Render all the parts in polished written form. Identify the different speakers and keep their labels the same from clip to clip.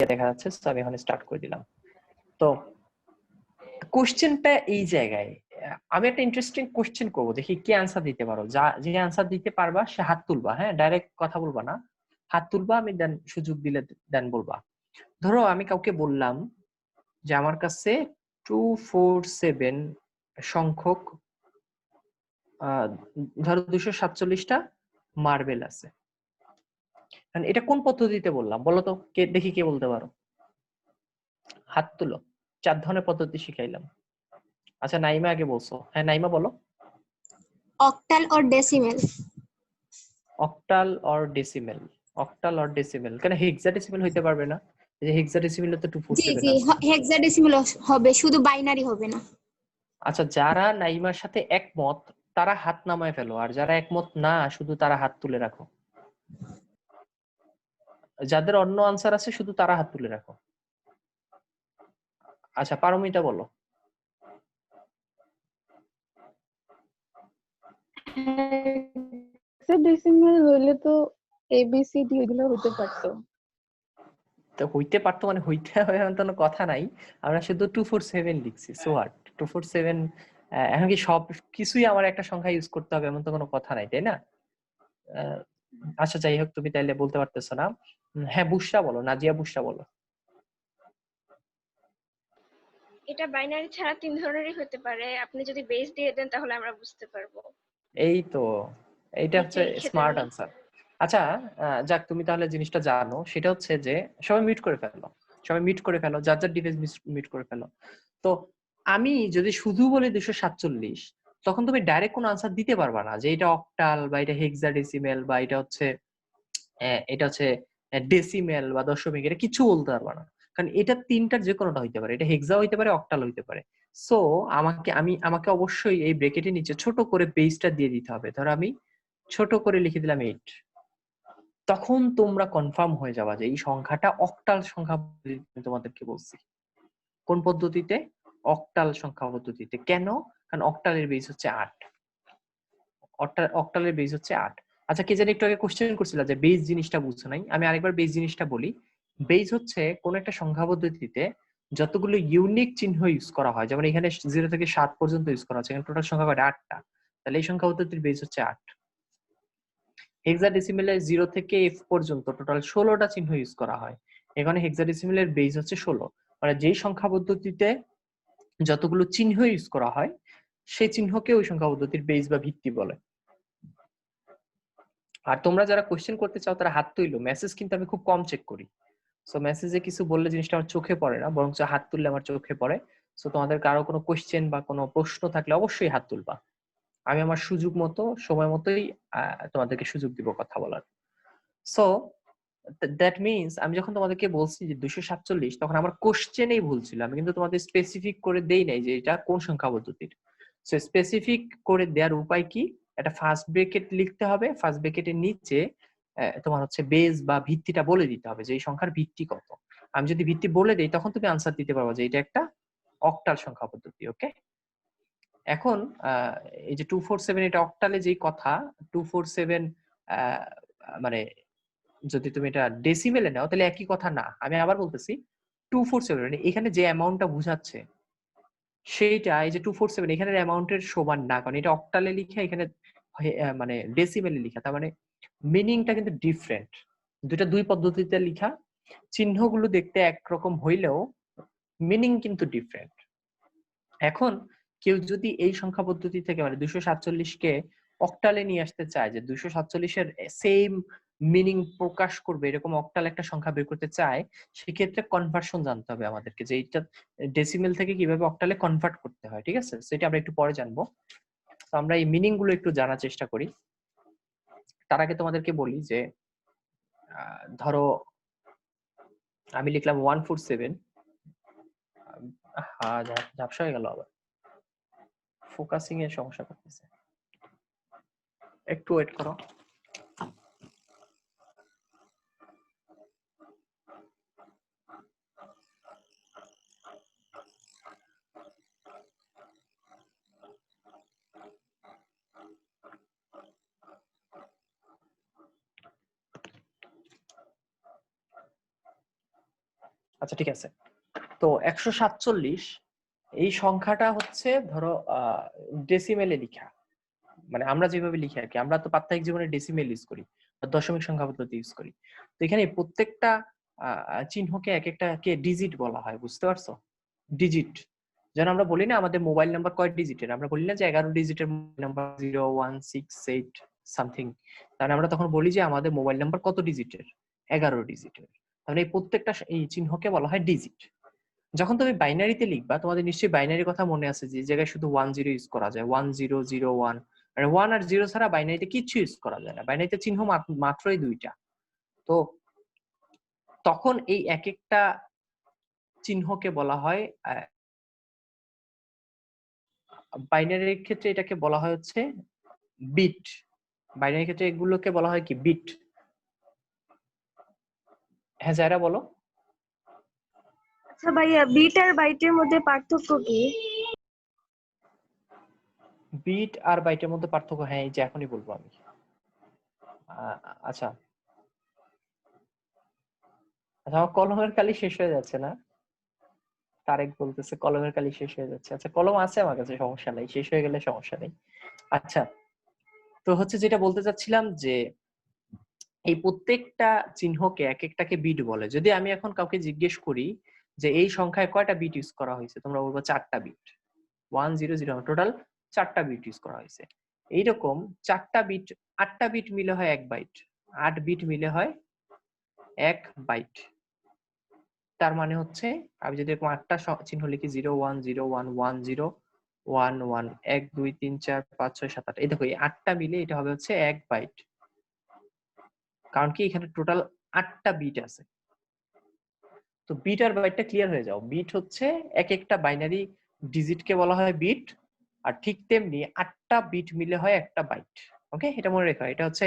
Speaker 1: দেখা যাচ্ছে। তো আমি এখন স্টার্ট করে দিলাম। তো কোশ্চেনটা এই জায়গায় আমি একটা ইন্টারেস্টিং কোশ্চেন করবো, দেখি কে আনসার দিতে পারো। যে আনসার দিতে পারবা সে হাত তুলবা, হ্যাঁ, ডাইরেক্ট কথা বলবা না, হাত তুলবা, আমি দেন সুযোগ দিলে দেন বলবা। ধরো আমি কাউকে বললাম যে আমার কাছে 247 সংখ্যক ধরো 247টা মার্বেল আছে। এটা কোন পদ্ধতিতে বললাম বলো তো, কে দেখি কে বলতে পারো, হাত তুলো। 4 ধরনের পদ্ধতি শিখাইলাম। আচ্ছা নাইমা আগে বলছো, হ্যাঁ নাইমা বলো।
Speaker 2: Octal or decimal.
Speaker 1: Octal or decimal, octal or decimal, কেন হেক্সাডেসিমেল হইতে পারবে না? এই যে হেক্সাডেসিমেল তো
Speaker 2: জি
Speaker 1: 247
Speaker 2: জি,
Speaker 1: আছে।
Speaker 2: হেক্সাডেসিমেল হবে, শুধু বাইনারি হবে না।
Speaker 1: আচ্ছা যারা নাইমার সাথে একমত তারা হাত নামায় ফেলো, আর যারা একমত না শুধু তারা হাত তুলে রাখো। যাদের অন্য আনসার আছে শুধু তারা হাত তুলে রাখো। আচ্ছা পারমিতা বলো।
Speaker 3: হেক্সাডেসিমাল হইলে তো এবিসিডি এগুলো হতে পারতো।
Speaker 1: তো হইতে পারতো মানে হইতে হবে এমন কোনো কথা নাই, আমরা শুধু 247 লিখছি। সো হোয়াট, 247 এখন কি সব কিছুই আমার একটা সংখ্যা ইউজ করতে হবে এমন তো কোনো কথা নাই, তাই না? আচ্ছা যাই হোক, তুমি তাইলে বলতে পারতেছো না। হ্যাঁ বুশরা বলো, নাজিয়া বুশরা বলো।
Speaker 4: এটা বাইনারি ছাড়া 3 ধরনেরই হতে পারে, আপনি যদি বেস দিয়ে দেন তাহলে আমরা বুঝতে পারবো।
Speaker 1: এই তো, এইটা হচ্ছে
Speaker 4: নিচে লিখে
Speaker 1: স্মার্ট
Speaker 4: দেননি?
Speaker 1: আনসার। আচ্ছা যাক, তুমি তাহলে জিনিসটা জানো, সেটা হচ্ছে যে সবাই মিট করে ফেলো, সবাই মিট করে ফেলো, যার যার ডিভাইস মিট করে ফেলো। তো আমি যদি শুধু বলি 247, তখন তুমি ডাইরেক্ট কোনো আনসার দিতে পারবা না যে এটা অক্টাল বা এটা হেক্সাডেসিমেল বা এটা হচ্ছে ডেসিমেল বা দশমিক, এটা কিছু বলতে পারবা না, কারণ এটা তিনটার যে কোনোটা হইতে পারে, এটা হেক্সা হইতে পারে, অক্টাল হইতে পারে। সো আমাকে অবশ্যই এই ব্র্যাকেটের নিচে ছোট করে বেসটা দিয়ে দিতে হবে। ধরো আমি ছোট করে লিখে দিলাম 8, তখন তোমরা কনফার্ম হয়ে যাবা যে এই সংখ্যাটা অক্টাল সংখ্যা। তোমাদেরকে বলছি কোন পদ্ধতিতে, অক্টাল সংখ্যা পদ্ধতিতে। কেন? কারণ অক্টালের বেস হচ্ছে 8, অক্টালের বেস হচ্ছে 8। আচ্ছা কে জানি একটু আগে কোশ্চেন করছিল যে বেস জিনিসটা বুঝছো নাই, আমি আরেকবার বেস জিনিসটা বলি। বেস হচ্ছে কোন একটা সংখ্যা পদ্ধতিতে যতগুলো ইউনিক চিহ্ন ইউজ করা হয়, যেমন এখানে 0 থেকে 7 পর্যন্ত ইউজ করা হচ্ছে, টোটাল সংখ্যা কয়টা? 8টা। তাহলে এই সংখ্যা পদ্ধতির বেস হচ্ছে 8। হেক্সাডেসিমেলে 0 থেকে f পর্যন্ত টোটাল 16টা চিহ্ন ইউজ করা হয়, এখানে হেক্সাডেসিমেলের বেস হচ্ছে 16। মানে যেই সংখ্যা পদ্ধতিতে যতগুলো চিহ্ন ইউজ করা হয় সেই চিহ্নকে ওই সংখ্যা পদ্ধতির বেস বা ভিত্তি বলে। আর তোমরা যারা কোশ্চেন করতে চাও তারা হাত তুইলো, মেসেজ কিন্তু আমি খুব কম চেক করি। সো মেসেজে কিছু বললে জিনিসটা আমার চোখে পড়ে না, বরং হাত তুললে আমার চোখে পড়ে। সো তোমাদের কারো কোনো কোশ্চেন বা কোনো প্রশ্ন থাকলে অবশ্যই হাত তুলবা, আমি আমার সুযোগ মতো সময় মতোই তোমাদেরকে সুযোগ দিব কথা বলার। সো দ্যাট মিনস আমি যখন তোমাদেরকে বলছি যে 247, তখন আমার কোশ্চেনেই ভুল ছিল, আমি কিন্তু তোমাদের স্পেসিফিক করে দেই নাই যে এটা কোন সংখ্যা পদ্ধতির। সো স্পেসিফিক করে দেওয়ার উপায় কি, একটা ফার্স্ট ব্র্যাকেট লিখতে হবে, ফার্স্ট ব্র্যাকেটের নিচে তোমার হচ্ছে বেস বা ভিত্তিটা বলে দিতে হবে যে এই সংখ্যার ভিত্তি কত। আমি যদি ভিত্তি বলে দেই তখন তুমি আনসার দিতে পারবে যে এটা একটা অক্টাল সংখ্যা পদ্ধতি। ওকে, এখন এই যে 247 এটা অক্টালে যেই কথা, 247 মানে যদি তুমি এটা ডেসিমেলে নাও তাহলে একই কথা না। আমি আবার বলতেছি 247 এখানে যে অ্যামাউন্টটা বুঝাচ্ছে সেইটা এই যে 247 এখানের অ্যামাউন্টের সমান না, কারণ এটা অক্টালে লিখা, এখানে মানে ডেসিমেলে লিখা, তার মানে মিনিংটা কিন্তু ডিফারেন্ট। দুই পদ্ধতিতে লিখা, চিহ্নগুলো দেখতে একরকম হইলেও মিনিং কিন্তু ডিফারেন্ট। এখন কেউ যদি এই সংখ্যা পদ্ধতি থেকে মানে 247কে অক্টালে নিয়ে আসতে চায়, যে 247-এর সেম মিনিং প্রকাশ করবে এরকম অক্টাল একটা সংখ্যা বের করতে চায়, সেক্ষেত্রে কনভার্সন জানতে হবে আমাদেরকে, যে এইটা ডেসিমেল থেকে কিভাবে অক্টালে কনভার্ট করতে হয়। ঠিক আছে, সেটা আমরা একটু পরে জানবো। তো আমরা এই মিনিং গুলো একটু জানার চেষ্টা করি। তার আগে তোমাদেরকে বলি যে ধরো আমি লিখলাম 147, হ্যাঁ ঝাপসা হয়ে গেল, আবার ফোকাসিং এর সমস্যা করতেছে, একটু ওয়েট করো। আচ্ছা ঠিক আছে। তো 147 এই সংখ্যাটা হচ্ছে ধরো ডেসিমেলে লিখা, মানে আমরা যেভাবে লিখি আর কি, আমরা তো প্রাত্যহিক জীবনে ডেসিমেল ইউজ করি বা দশমিক সংখ্যা পদ্ধতি ইউজ করি। তো এখানে প্রত্যেকটা চিহ্নকে এক একটা কে ডিজিট বলা হয়, বুঝতে পারছো? ডিজিট। যেন আমরা বলি না আমাদের মোবাইল নাম্বার কয় ডিজিটের, আমরা বলি না যে 11 ডিজিটের নাম্বার 0168 সামথিং, তাহলে আমরা তখন বলি যে আমাদের মোবাইল নাম্বার কত ডিজিটের, 11 ডিজিটের। তাহলে এই প্রত্যেকটা এই চিহ্নকে বলা হয় ডিজিট। যখন তুমি বাইনারিতে লিখবা, তোমাদের নিশ্চয়ই বাইনারির কথা মনে আছে, যে জায়গায় শুধু 10 ইউজ করা যায়, 1001, মানে 1 আর 0 ছাড়া বাইনারিতে কিচ্ছু ইউজ করা যায় না, বাইনারিতে চিহ্ন মাত্রই দুইটা। তো তখন এই এক একটা চিহ্নকে বলা হয় বাইনারির ক্ষেত্রে এটাকে বলা হয় হচ্ছে বিট। বাইনারির ক্ষেত্রে এগুলোকে বলা হয় কি বিট। হ্যাঁ যারা বলো।
Speaker 5: আচ্ছা ভাইয়া, বিট আর বাইটের মধ্যে পার্থক্য কি?
Speaker 1: বিট আর বাইটের মধ্যে পার্থক্য, হ্যাঁ এই যে এখনই বলবো আমি। আচ্ছা আচ্ছা, আমার কলমের কালি শেষ হয়ে যাচ্ছে না? তারেক বলতেছে কলমের কালি শেষ হয়ে যাচ্ছে। আচ্ছা কলম আছে আমার কাছে, সমস্যা নেই, শেষ হয়ে গেলে সমস্যা নেই। আচ্ছা, তো হচ্ছে যেটা বলতে চাচ্ছিলাম যে এই প্রত্যেকটা চিহ্নকে এক একটাকে বিট বলে। যদি আমি এখন কাউকে জিজ্ঞেস করি যে এই সংখ্যায় কয়টা বিট ইউজ করা হয়েছে, তোমরা বলবো 4টা বিট। 100, টোটাল 4টা বিট ইউজ করা হয়েছে। এইরকম 4টা বিট, 8টা বিট মিলে হয় 1 বাইট, 8 বিট মিলে হয় 1 বাইট। তার মানে হচ্ছে আমি যদি এরকম 8টা চিহ্ন লিখি 01011011 1 2 3 4 5 6 7 8, এই দেখো এই 8টা মিলে এটা হবে হচ্ছে 1 বাইট। কারণ কি এখানে টোটাল 8টা বিট আছে। তো বিট আর বাইটটা ক্লিয়ার হয়ে যাও। বিট হচ্ছে এক একটা বাইনারি ডিজিটকে বলা হয় বিট, আর ঠিক তেমনি 8টা বিট মিলে হয় একটা বাইট। ওকে, এটা মনে রেখো। এটা হচ্ছে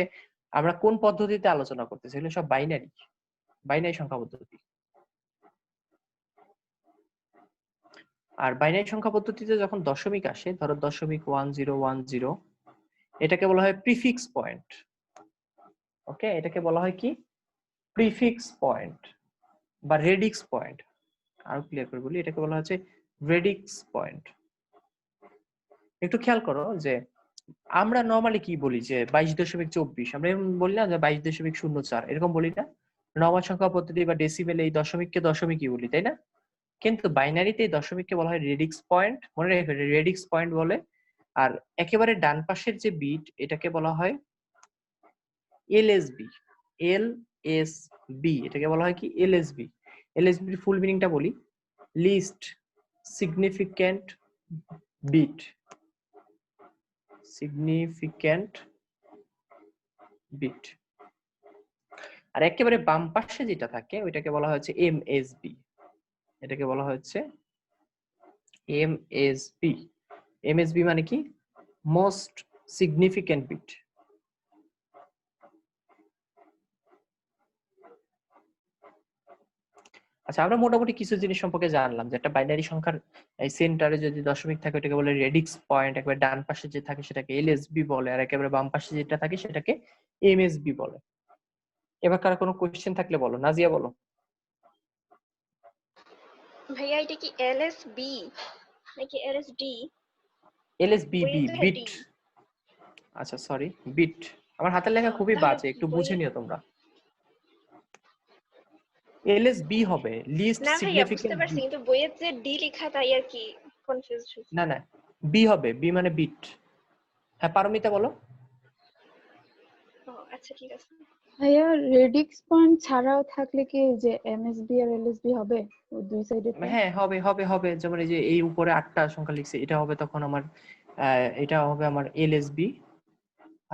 Speaker 1: আমরা কোন পদ্ধতিতে আলোচনা করতেছি, এগুলো সব বাইনারি, বাইনারি সংখ্যা পদ্ধতি। আর বাইনারি সংখ্যা পদ্ধতিতে যখন দশমিক আসে, ধরো 0.1010, এটাকে বলা হয় প্রিফিক্স পয়েন্ট। ওকে, এটাকে বলা হয় কি প্রিফিক্স পয়েন্ট বা রেডিক্স পয়েন্ট। আরো ক্লিয়ার করে বলি, এটাকে বলা হচ্ছে রেডিক্স পয়েন্ট। একটু খেয়াল করো যে আমরা নরমালি কি বলি যে 22.24, আমরা এরকম বলি না যে 22.04, এরকম বলি না? নরমাল সংখ্যা পদ্ধতি বা ডেসিমেলে এই দশমিককে দশমিকই বলি, তাই না? কিন্তু বাইনারিতে এই দশমিককে বলা হয় রেডিক্স পয়েন্ট, মনে রেখো রেডিক্স পয়েন্ট বলে। আর একেবারে ডান পাশের যে বিট, এটাকে বলা হয় এলএসবি। এলএসবি, এটাকে বলা হয় কি এলএসবি। এলএসবির ফুল মিনিংটা বলি, least significant bit. Significant bit. আর একেবারে বাম পাশে যেটা থাকে ওইটাকে বলা হচ্ছে এমএসবি। এটাকে বলা হচ্ছে এমএসবি। এমএসবি মানে কি মোস্ট সিগনিফিক্যান্ট বিট। আচ্ছা, আমরা মোটামুটি কিছু জিনিস সম্পর্কে জানলাম, যে একটা বাইনারি সংখ্যার এই সেন্টারে যদি দশমিক থাকে ওটাকে বলে রেডিক্স পয়েন্ট, একেবারে ডান পাশে যে থাকে সেটাকে এলএসবি বলে, আর একেবারে বাম পাশে যেটা থাকে সেটাকে এমএসবি বলে। এবার কার কোনো কোশ্চেন থাকলে বলো, নাজিয়া বলো।
Speaker 4: ভাইয়া এটা কি এলএসবি নাকি এলএসডি?
Speaker 1: এলএসবি বি
Speaker 4: বইয়ে তো
Speaker 1: বিট।
Speaker 4: ডি।
Speaker 1: আচ্ছা সরি, বিট। আমার হাতের লেখা খুবই
Speaker 4: তাহলে
Speaker 1: বাজে, একটু বুঝে
Speaker 4: বইয়ে
Speaker 1: নিও তোমরা। এলএসবি হবে লিস্ট
Speaker 4: না ভাইয়া বুঝতে
Speaker 1: সিগনিফিক্যান্ট
Speaker 4: পারছি,
Speaker 1: বিট।
Speaker 4: কিন্তু বইয়ে যে ডি লেখা তাই আর কি কনফিউজ হয়েছি।
Speaker 1: না না, বি হবে, বি মানে বিট। হ্যাঁ পারমিতা বলো।
Speaker 4: ও আচ্ছা ঠিক আছে।
Speaker 3: ভাইয়া, রেডিক্স পয়েন্ট ছাড়াও থাকলে কি যে এমএসবি আর এলএসবি হবে ওই দুই সাইডে?
Speaker 1: হ্যাঁ হবে হবে হবে, যেমন এই যে এই উপরে 8টা সংখ্যা লিখছে, এটা হবে তখন আমার এটা হবে আমার এলএসবি,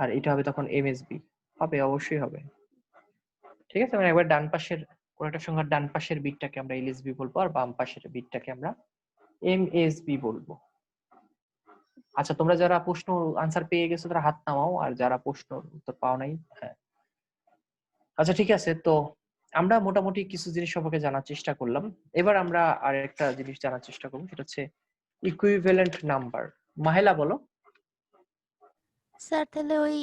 Speaker 1: আর এটা হবে তখন এমএসবি। হবে, অবশ্যই হবে। ঠিক আছে, মানে একবার ডান পাশের কোন একটা সংখ্যার ডান পাশের বিটটাকে আমরা এলএসবি বলবো, আর বাম পাশের বিটটাকে আমরা এমএসবি বলবো। আচ্ছা, তোমরা যারা প্রশ্ন আনসার পেয়ে গেছো তারা হাত নামাও, আর যারা প্রশ্ন উত্তর পাও নাই, হ্যাঁ। আচ্ছা ঠিক আছে, তো আমরা মোটামুটি কিছু জিনিস সম্পর্কে জানার চেষ্টা করলাম। এবার আমরা আর একটা জিনিস জানার চেষ্টা করবো, সেটা হচ্ছে ইকুইভ্যালেন্ট নাম্বার। মাহেলা বলো।
Speaker 6: স্যার তাহলে ওই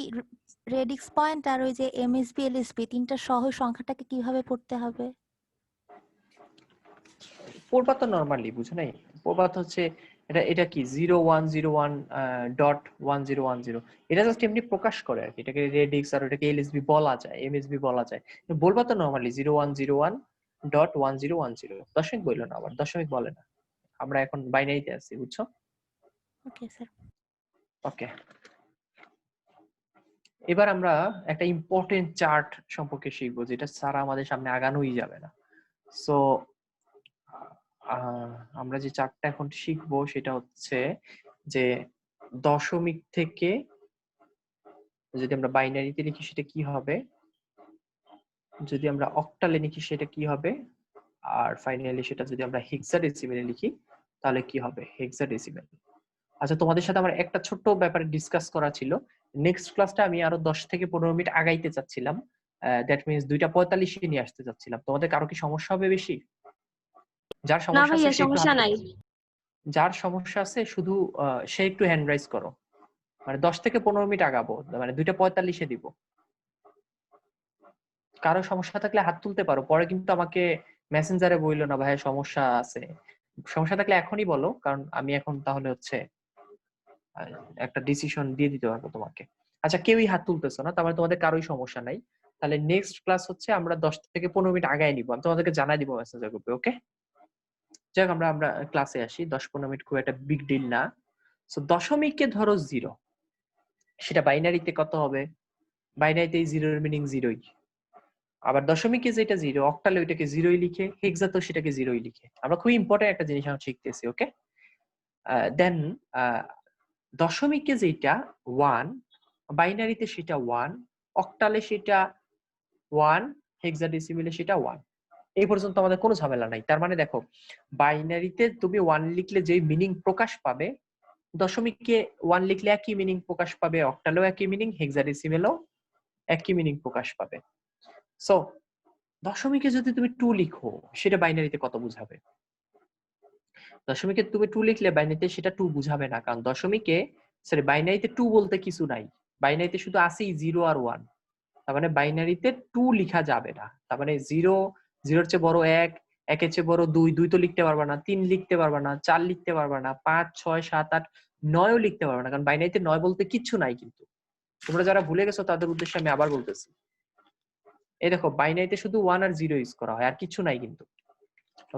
Speaker 6: রেডিক্স পয়েন্ট আর ওই যে এমএসবি এলএসবি তিনটা সহ সংখ্যাটাকে কিভাবে পড়তে হবে?
Speaker 1: পড়বা তো নরমালি, বুঝো নাই? পড়বা তো হচ্ছে এটা এটা কি 0101.1010, এটা জাস্ট এমনি প্রকাশ করে আর কি, এটাকে রেডিক্স আর এটাকে এলএসবি বলা যায়, এমএসবি বলা যায়। বলবা তো নরমালি 0101.1010, দশমিক বললো না, আবার দশমিক বলে না, আমরা এখন বাইনারিতে আছি, বুঝছো?
Speaker 6: Okay sir.
Speaker 1: ওকে, এবার আমরা একটা ইম্পর্টেন্ট চার্ট সম্পর্কে শিখবো, যেটা ছাড়া আমাদের সামনে আগানোই যাবে না। সো আমরা যে চার্টটা এখন শিখবো সেটা হচ্ছে যে দশমিক থেকে যদি আমরা বাইনারিতে লিখি সেটা কি হবে, যদি আমরা অক্টালে লিখি সেটা কি হবে, আর ফাইনালি সেটা যদি আমরা হেক্সাডেসিমেলে লিখি তাহলে কি হবে, হেক্সাডেসিমেল। আচ্ছা, তোমাদের সাথে আমার একটা ছোট্ট ব্যাপারে ডিসকাস করা ছিল। নেক্সট ক্লাসটা আমি আরো 10 থেকে 15 মিনিট আগাইতে চাচ্ছিলাম, দ্যাট মিন্স 2:45 নিয়ে আসতে চাচ্ছিলাম। তোমাদের কারো কি সমস্যা হবে বেশি? যার
Speaker 5: না
Speaker 1: সমস্যা আছে
Speaker 5: ভাইয়া,
Speaker 1: সে একটু
Speaker 5: সমস্যা নাই।
Speaker 1: যার সমস্যা আছে শুধু সে একটু হ্যান্ড রাইজ করো, মানে 10 থেকে 15 মিনিট আগাবো, মানে 2:45 দিব। কারো সমস্যা থাকলে হাত তুলতে পারো, পরে কিন্তু আমাকে মেসেঞ্জারে বইলো না ভাই সমস্যা আছে। সমস্যা থাকলে এখনই বলো, কারণ আমি এখন তাহলে হচ্ছে একটা ডিসিশন দিয়ে দিতে পারবো তোমাকে। আচ্ছা, কেউই হাত তুলতেছো না, তার মানে তোমাদের কারোই সমস্যা নাই। তাহলে নেক্সট ক্লাস হচ্ছে আমরা 10 থেকে 15 মিনিট আগায় নিব, আমি তোমাদেরকে জানাই দিব মেসেঞ্জার গ্রুপে, ওকে? যাক, আমরা আমরা ক্লাসে আসি। 10-15 মিনিট খুব একটা বিগ ডিল না। সো দশমিককে ধরো 0, সেটা বাইনারিতে কত হবে? বাইনারিতে এই 0 এর মিনিং 0ই। আবার দশমিকে যেটা 0, অক্টালে ওইটাকে 0ই লিখে, হেক্সাতেও সেটাকে 0ই লিখে। আমরা খুব ইম্পর্টেন্ট একটা জিনিস আমরা শিখতেছি, ওকে? দেন দশমিকে যেটা 1, বাইনারিতে সেটা 1, অক্টালে সেটা 1, হেক্সাডেসিমেলে সেটা 1। এই পর্যন্ত আমাদের কোনো ঝামেলা নাই। তার মানে দেখো, বাইনারিতে তুমি 1 লিখলে যে মিনিং প্রকাশ পাবে, দশমিকে 1 লিখলে একই মিনিং প্রকাশ পাবে, অক্টালেও একই মিনিং, হেক্সাডেসিমেলেও একই মিনিং প্রকাশ পাবে। সো দশমিকে যদি তুমি 2 লিখো সেটা বাইনারিতে কত বুঝাবে? দশমিকে তুমি 2 লিখলে বাইনারিতে সেটা 2 বুঝাবে না, কারণ দশমিকে সরি বাইনারিতে 2 বলতে কিছু নাই। বাইনারিতে শুধু আছেই 0 আর 1। তার মানে বাইনারিতে 2 লিখা যাবে না। তার মানে 0, 0 এর চেয়ে বড় 1, 1 এর চেয়ে বড় 2, 2 তো লিখতে পারবা না, 3 লিখতে পারবা না, 4 লিখতে পারবা না, 5, 6, 7, 8, 9 ও লিখতে পারবা না, কারণ বাইনারিতে 9 বলতে কিচ্ছু নাই। কিন্তু তোমরা যারা ভুলে গেছো তাদের উদ্দেশ্যে আমি আবার বলতেছি, এই দেখো বাইনারিতে শুধু 1 আর 0 ইউজ করা হয়, আর কিছু নাই কিন্তু,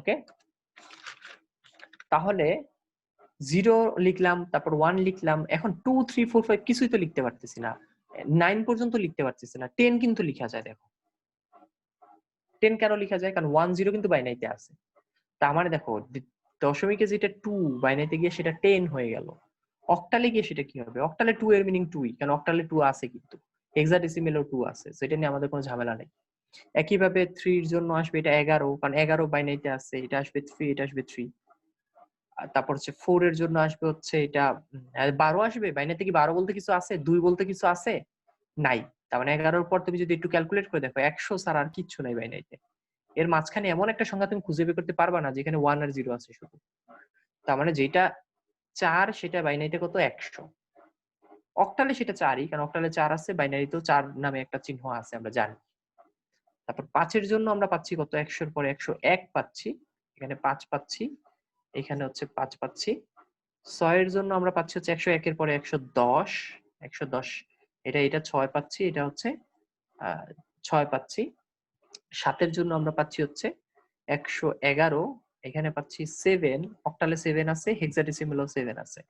Speaker 1: ওকে? তাহলে 0 লিখলাম, তারপর 1 লিখলাম, এখন 2, 3, 4, 5 কিছুই তো লিখতে পারতেছি না, 9 পর্যন্ত লিখতে পারতেছি না, 10 কিন্তু লিখা যায়। দেখো 10 কেন লিখা যায়? কারণ 1, 0 কিন্তু বাইনারিতে আছে। তার মানে দেখো দশমিকে যেটা 2, বাইনারিতে গিয়ে সেটা 10 হয়ে গেল। অক্টালে গিয়ে সেটা কি হবে? অক্টালে 2 এর মিনিং 2ই, কারণ অক্টালে 2 আছে, কিন্তু হেক্সাডেসিমেলেও 2 আছে, সেটা নিয়ে আমাদের কোনো ঝামেলা নেই। একইভাবে 3 এর জন্য আসবে এটা 11, কারণ 11 বাইনারিতে আছে, এটা আসবে 3, এটা আসবে 3। তারপর হচ্ছে 4 এর জন্য আসবে হচ্ছে এটা 12 আসবে। বাইনারিতে কি 12 বলতে কিছু আছে? 2 বলতে কিছু আছে? নাই। তার মানে 11 এর পর তুমি যদি একটু ক্যালকুলেট করে দেখো, 100 ছাড়া আর কিচ্ছু নাই বাইনারিতে। এর মাঝখানে এমন একটা সংখ্যা তুমি খুঁজে বের করতে পারবা না যেখানে 1 আর 0 আছে শুধু। তার মানে যেটা 4 সেটা বাইনারিতে কত? 100। অক্টালে সেটা 4ই, কারণ অক্টালে 4 আছে, বাইনারিতেও 4 নামে একটা চিহ্ন আছে, আমরা জানি। তারপর 5 এর জন্য আমরা পাচ্ছি কত? 100 এর পরে 101 পাচ্ছি, এখানে 5 পাচ্ছি, এখানে হচ্ছে 5 পাচ্ছি। 6 এর জন্য আমরা পাচ্ছি হচ্ছে 101 এর পরে 110, 110, এটা 6 পাচ্ছি, এটা হচ্ছে 6 পাচ্ছি। 7 এর জন্য আমরা পাচ্ছি হচ্ছে 111, এখানে পাচ্ছি 7, অক্টালে 7 আছে, হেক্সাডেসিমেলেও 7 আছে।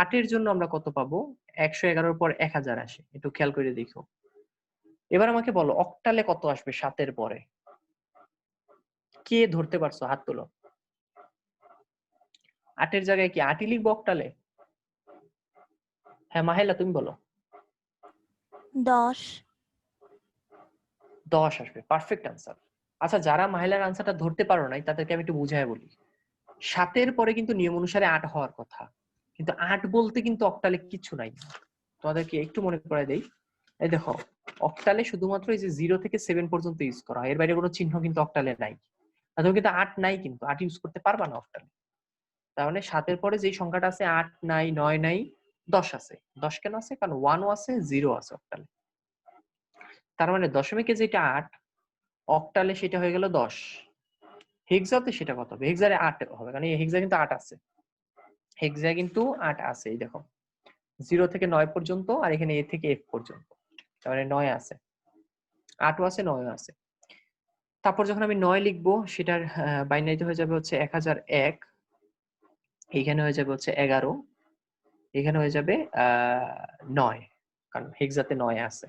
Speaker 1: 8 এর জন্য আমরা কত পাবো? 111 এর পর 1000 আসে, একটু খেয়াল করে দেখো। এবার আমাকে বলো অক্টালে কত আসবে 7 এর পরে? কে ধরতে পারছো? হাত তোলো। 8 এর জায়গায় কি 8ই লিখবো অক্টালে? হ্যাঁ মাহেলা, তুমি বলো।
Speaker 6: 10।
Speaker 1: 10 আসবে, পারফেক্ট আনসার। আচ্ছা, যারা মাহেলার আনসারটা ধরতে পারো নাই তাদেরকে আমি একটু বুঝায় বলি। 7 এর পরে কিন্তু নিয়ম অনুসারে 8 হওয়ার কথা, কিন্তু 8 বলতে কিন্তু অক্টালে কিছু নাই। তোমাদেরকে একটু মনে করায় দেই। এই দেখো, অক্টালে শুধুমাত্র এই যে 0 থেকে 7 পর্যন্ত ইউজ করা হয়, এর বাইরে কোনো চিহ্ন কিন্তু অক্টালে নাই। আর তুমি কিন্তু 8 নাই, কিন্তু 8 ইউজ করতে পারবা না অক্টালে। তার মানে 7 এর পরে যে সংখ্যাটা আছে 8 নাই, 9 নাই, 10 আছে। 10 কেন আছে? কারণ 1 ও আছে, 0 আছে অক্টালে। তার মানে দশমিকে যেটা 8, অক্টালে সেটা হয়ে গেল 10। হেক্সাতে সেটা কত হবে? হেক্সারে 8 হবে, কারণ এই হেক্সা কিন্তু 8 আছে। হেক্সা কিন্তু 8 আছে, এই দেখো 0 থেকে 9 পর্যন্ত, আর এখানে A থেকে F পর্যন্ত, তার মানে 9 আছে, 8ও আছে, 9ও আছে। তারপর যখন আমি 9 লিখবো, সেটার বাইনারিতে হয়ে যাবে হচ্ছে 1001, এইখানে হয়ে যাবে হচ্ছে 11, এখানে হয়ে যাবে 9, কারণ হেক্সাতে 9 আছে।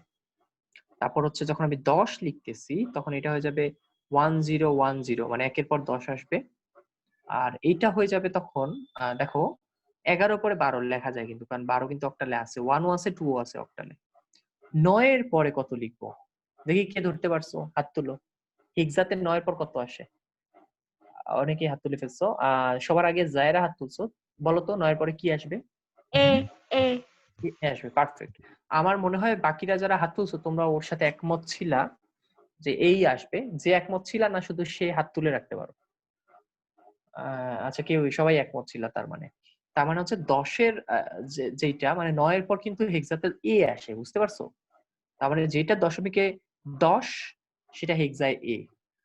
Speaker 1: তারপর হচ্ছে যখন আমি 10 লিখতেছি, তখন এটা হয়ে যাবে 1010, মানে একের পর 10 আসবে। আর এইটা হয়ে যাবে তখন দেখো 11 পরে 12 লেখা যায় কিন্তু, কারণ 12 কিন্তু অক্টালে আছে, 1ও আছে, 2ও আছে অক্টালে। 9 এর পরে কত লিখবো? দেখি কে ধরতে পারছো, হাত তুলো। হেক্সাতে 9 এর পর কত আসে? অনেকেই হাত তুলে ফেলছো। সবার আগে জায়রা হাত তুলছো, বলো তো 9 এর পরে কি আসবে?
Speaker 5: এ এ
Speaker 1: কি আসবে? পারফেক্ট। আমার মনে হয় বাকিরা যারা হাত তুলছো তোমরা ওর সাথে একমত ছিলা যে এই আসবে। যে একমত ছিলা না শুধু সে হাত তুলে রাখতে পারো। আচ্ছা, কেউ সবাই একমত ছিল তার মানে। তার মানে হচ্ছে 10 এর যেটা মানে 9 এর পর কিন্তু হেক্সাতে এ আসে, বুঝতে পারছো? তার মানে যেটা দশমিকে 10 সেটা হেক্সায় এ,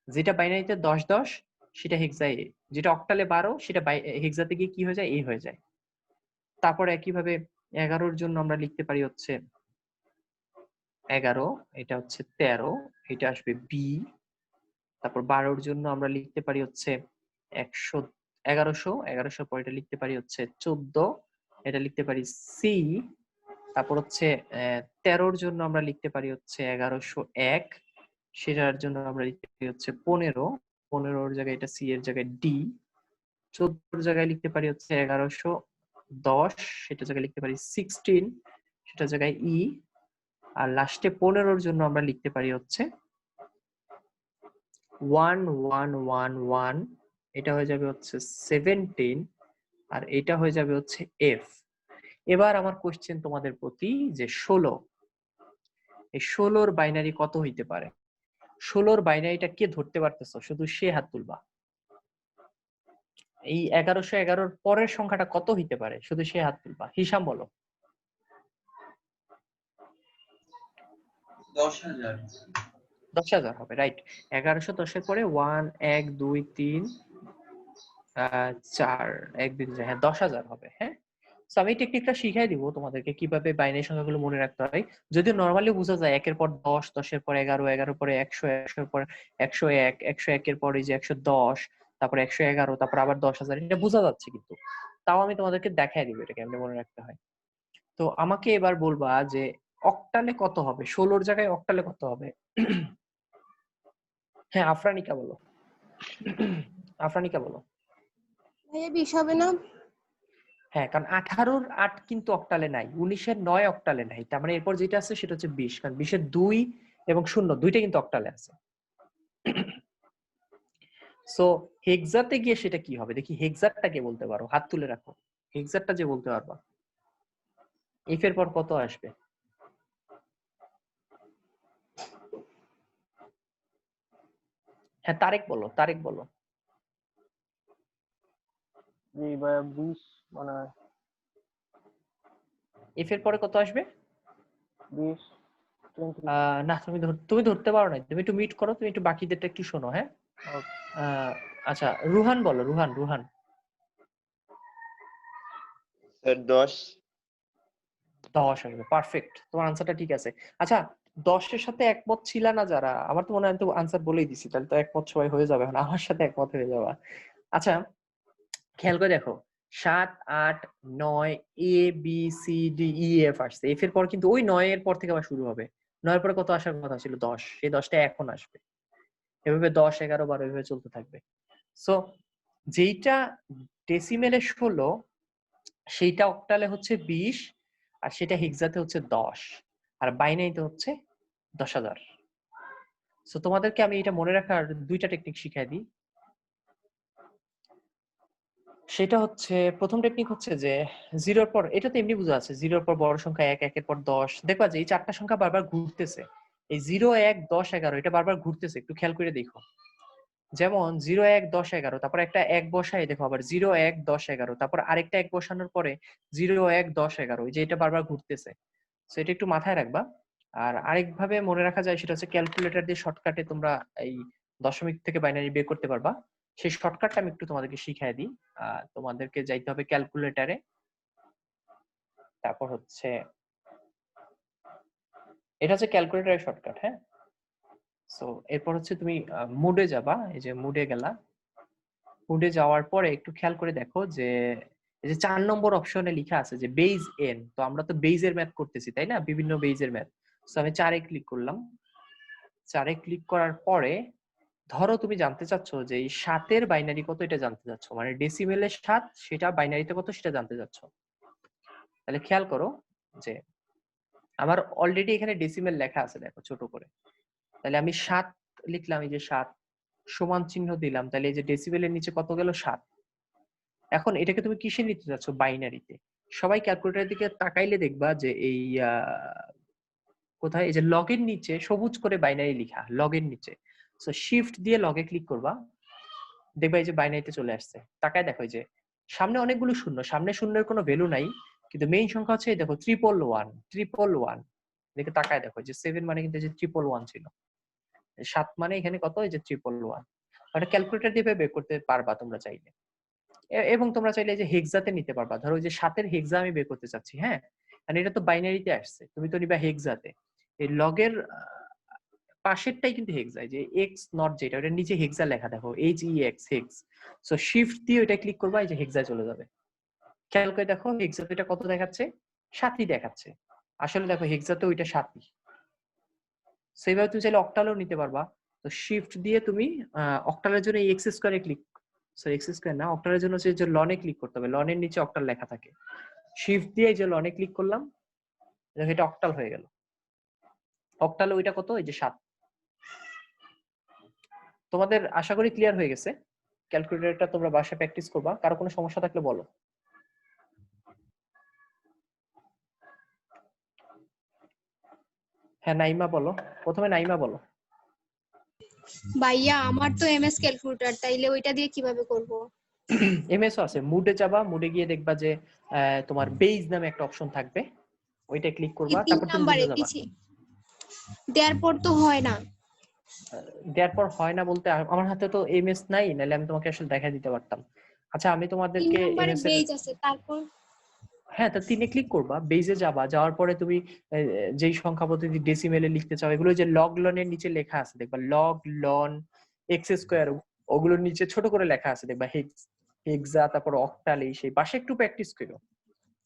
Speaker 1: যেটা বাইনারিতে 1010 সেটা হেক্সায় এ, যেটা অক্টালে 12 সেটা হেক্সাতে গিয়ে কি হয়ে যায়? এ হয়ে যায়। তারপর একইভাবে 11 এর জন্য আমরা লিখতে পারি হচ্ছে 11, এটা হচ্ছে 13, এটা আসবে বি। তারপর 12 এর জন্য আমরা লিখতে পারি হচ্ছে 1100 পর এটা লিখতে পারি হচ্ছে 14, এটা লিখতে পারি সি। তারপর হচ্ছে 13 এর জন্য আমরা লিখতে পারি হচ্ছে 1101, সেটার জন্য আমরা লিখতে পারি হচ্ছে 15 এর জায়গায় এটা সি এর জায়গায় ডি। 14 এর জায়গায় লিখতে পারি হচ্ছে 1110, সেটা জায়গায় লিখতে পারি 16, সেটা জায়গায় ই। আর লাস্টে 15 এর জন্য আমরা লিখতে পারি হচ্ছে 1111, এটা হয়ে যাবে হচ্ছে 17, আর এটা হয়ে যাবে হচ্ছে এফ। এবার আমার কোশ্চেন তোমাদের প্রতি যে 16, এই 16 বাইনারি কত হইতে পারে? 16 বাইনারিটা কে ধরতে পারতেছো শুধু সে হাত তুলবা। এই 1111 পরের সংখ্যাটা কত হইতে পারে? শুধু সে হাত তুলবা। হিসাব বলো।
Speaker 7: 10,000।
Speaker 1: 10,000 হবে, রাইট। 1110 এর পরে 1 1 2 3 4 1 2 3, হ্যাঁ 10,000 হবে। হ্যাঁ, তো আমি টেকনিকটা শিখাই দিব তোমাদেরকে কিভাবে বাইনারি সংখ্যাগুলো মনে রাখতে হয়। যদি নরমালি বোঝা যায় 1 এর পর 10, 10 এর পর 11, 11 পরে 100, 100 এর পর 101, 101 এর পরে যে 110, তারপর 111, তারপর আবার 10,000, এটা বোঝা যাচ্ছে কিন্তু। তাও আমি তোমাদেরকে দেখাই দিব এটা কেমনে মনে রাখতে হয়। তো আমাকে এবার বলবা যে অক্টালে কত হবে? 16 এর জায়গায় অক্টালে কত হবে? হ্যাঁ, আফরানিকা বলো। আফরানিকা বলো।
Speaker 2: ভাইয়া 20 হবে না?
Speaker 1: হ্যাঁ, কারণ 18-র 8 কিন্তু অক্টালে নাই, 19-এর 9 অক্টালে নাই, তার মানে এরপর যেটা আছে সেটা হচ্ছে 20, কারণ 20-এর 2 এবং 0 দুইটা কিন্তু অক্টালে আছে। সো হেক্সাতে গিয়ে সেটা কি হবে দেখি। হেক্সারটা কে বলতে পারো? হাত তুলে রাখো। হেক্সারটা যে বলতে পারবা। এফ এর পর কত আসবে? হ্যাঁ, তারেক বলো, তারেক বলো।
Speaker 8: জি ভাইয়া 20 মনে হয়।
Speaker 1: এফ এর পরে কত আসবে?
Speaker 8: 20 23।
Speaker 1: না, তুমি ধরতে পারো না, তুমি একটু মিট করো, তুমি একটু বাকিদেরটা একটু শোনো। হ্যাঁ, আচ্ছা, রুহান বলো। রুহান
Speaker 9: 10।
Speaker 1: 10 আসবে, পারফেক্ট, তোমার আনসারটা ঠিক আছে। আচ্ছা, 10 এর সাথে একমত ছিল না যারা? আমার তো মনে হয় আমি তো আনসার বলেই দিছি, তাহলে তো একমত সবাই হয়ে যাবে, এখন আমার সাথে একমত হয়ে যাওয়া। আচ্ছা, খেয়াল করে দেখো, 7 8 9 A B C D E F আসছে। এফ এর পর কিন্তু ওই 9 এর পর থেকে আবার শুরু হবে। 9 এর পরে কত আসার কথা ছিল? 10, সেই 10টা এখন আসবে। এভাবে 10 11 12 এভাবে চলতে থাকবে। সো যেইটা ডেসিমেলে 16, সেইটা অক্টালে হচ্ছে 20, আর সেটা হেক্সাতে হচ্ছে 10, আর বাইনারিতে হচ্ছে 10,000। সো তোমাদেরকে আমি এটা মনে রাখার দুইটা টেকনিক শিখাই দিই। সেটা হচ্ছে, প্রথম টেকনিক হচ্ছে যে 0 এর পর, এটা তো এমনি বোঝা আছে, 0 এর পর বড় সংখ্যা 1, 1 এর পর 10, দেখবা যে এই চারটা সংখ্যা বারবার ঘুরতেছে। এই 0 1 10 11 এটা বারবার ঘুরতেছে, একটু খেয়াল করে দেখো। যেমন 0 1 10 11, তারপর একটা 1 বসাই দেখো, আবার 0 1 10 11, তারপর আরেকটা 1 বসানোর পরে 0 1 10 11, এই যে এটা বারবার ঘুরতেছে। সো এটা একটু মাথায় রাখবা। আর আরেকভাবে মনে রাখা যায়, সেটা হচ্ছে ক্যালকুলেটর দিয়ে শর্টকাটে তোমরা এই দশমিক থেকে বাইনারি বের করতে পারবা। সেই শর্টকাটটা আমি একটু তোমাদেরকে শিখিয়ে দিই। তোমাদেরকে যাইতে হবে ক্যালকুলেটরে, তারপর হচ্ছে এটা হচ্ছে ক্যালকুলেটরের শর্টকাট, হ্যাঁ। সো এরপর হচ্ছে তুমি মুডে যাবা, এই যে মুডে গেলা, মুডে যাওয়ার পরে একটু খেয়াল করে দেখো যে এই যে 4 নম্বর অপশনে লেখা আছে যে বেজ এন, তো আমরা তো বেজের ম্যাথ করতেছি তাই না, বিভিন্ন বেজের ম্যাথ। সো আমি 4 এ ক্লিক করলাম। 4 এ ক্লিক করার পরে ধরো তুমি জানতে চাচ্ছ যে এই 7 এর বাইনারি কত, এটা জানতে চাচ্ছ, মানে ডেসিমেলে 7 সেটা বাইনারিতে কত সেটা জানতে চাচ্ছ। তাহলে খেয়াল করো যে আমার অলরেডি এখানে ডেসিমেল লেখা আছে, দেখো ছোট করে। তাহলে আমি 7 লিখলাম, এই যে 7 সমান চিহ্ন দিলাম, তাহলে এই যে ডেসিবেলের নিচে কত গেল 7। এখন এটাকে তুমি কিসে নিতে যাচ্ছ, বাইনারিতে। সবাই ক্যালকুলেটরের দিকে তাকাইলে দেখবা যে এই কোথায় এই যে লগের নিচে সবুজ করে বাইনারি লেখা, লগের নিচে। সো শিফট দিয়ে লগে ক্লিক করবা, দেখবা এই যে বাইনারিতে চলে আসছে। তাকায় দেখো এই যে সামনে অনেকগুলো শূন্য, সামনে শূন্যের কোনো ভ্যালু নাই, কিন্তু মেইন সংখ্যা হচ্ছে এই দেখো 111 দেখে তাকায় দেখো যে 7 মানে কিন্তু এই যে 111 ছিল, 7 মানে এখানে কত, এই যে 111। ওটা ক্যালকুলেটর দিয়ে বের করতে পারবা তোমরা চাইলে, এবং তোমরা চাইলে এই যে হেক্সাতে নিতে পারবা। ধরো ওই যে 7 এর হেক্সা আমি বের করতে চাচ্ছি, হ্যাঁ, মানে এটা তো বাইনারিতে আসছে, তুমি তো নিবা হেক্সাতে। এই লগের পাশেরটাই কিন্তু হেক্সা, যে এক্স নট যেটা ওটার নিচে হেক্সা লেখা দেখো, HEX হেক্স। সো শিফট দিয়ে ওটা ক্লিক করবা, এই যে হেক্সায় চলে যাবে। খেয়াল করে দেখো হেক্সাতে এটা কত দেখাচ্ছে, 7ই দেখাচ্ছে। আসলে দেখো হেক্সাতে ওইটা 7ই। সো এইভাবে তুমি চাইলে অক্টালও নিতে পারবা। তো শিফট দিয়ে তুমি অক্টালের জন্য এক্স স্কোয়ারে ক্লিক, সরি এক্স স্কোয়ার না, অক্টালের জন্য হচ্ছে যে লনে ক্লিক করতে হবে, লনের নিচে অক্টাল লেখা থাকে। শিফট দিয়ে এই যে লনে ক্লিক করলাম, দেখো এটা অক্টাল হয়ে গেল। অক্টালে ওইটা কত, এই যে 7। তোমাদের আশা করি ক্লিয়ার হয়ে গেছে। ক্যালকুলেটরটা তোমরা বাসায় প্র্যাকটিস করবা, কারো কোনো সমস্যা থাকলে বলো। হ্যাঁ নাইমা বলো, প্রথমে নাইমা বলো।
Speaker 2: ভাইয়া আমার তো এমএস ক্যালকুলেটর, তাইলে ওইটা দিয়ে কিভাবে করব?
Speaker 1: এমএসও আছে, মুডে যাবা, মুডে গিয়ে দেখবা যে তোমার বেজ নামে একটা অপশন থাকবে, ওইটা ক্লিক
Speaker 2: এই
Speaker 1: করবা,
Speaker 2: 3
Speaker 1: তারপর তুমি
Speaker 2: নাম্বারে
Speaker 1: মুডে যাবা।
Speaker 2: পিছে দেওয়ার পর তো হয় না।
Speaker 1: দেওয়ার পর হয় না বলতে আমার হাতে তো এমএস নাই, নাহলে আমি তোমাকে আসলে দেখা দিতে পারতাম। আচ্ছা আমি
Speaker 2: 3
Speaker 1: তোমাদেরকে
Speaker 2: নাম্বারে
Speaker 1: এমএস এর,
Speaker 2: বেজ আছে, তারপর
Speaker 1: হ্যাঁ তা 3 এ ক্লিক করবা, বেজে যাবা, যাওয়ার পরে তুমি যেই সংখ্যা পদ্ধতি ডেসিমেলে লিখতে চাও এগুলো যে লগ লনের নিচে লেখা আছে দেখবা, লগ লন এক্স স্কোয়ার, ওগুলোর নিচে ছোট করে লেখা আছে দেখবা হেক্সা, তারপর অক্টাল, এই সেই পাশে একটু প্র্যাকটিস করো।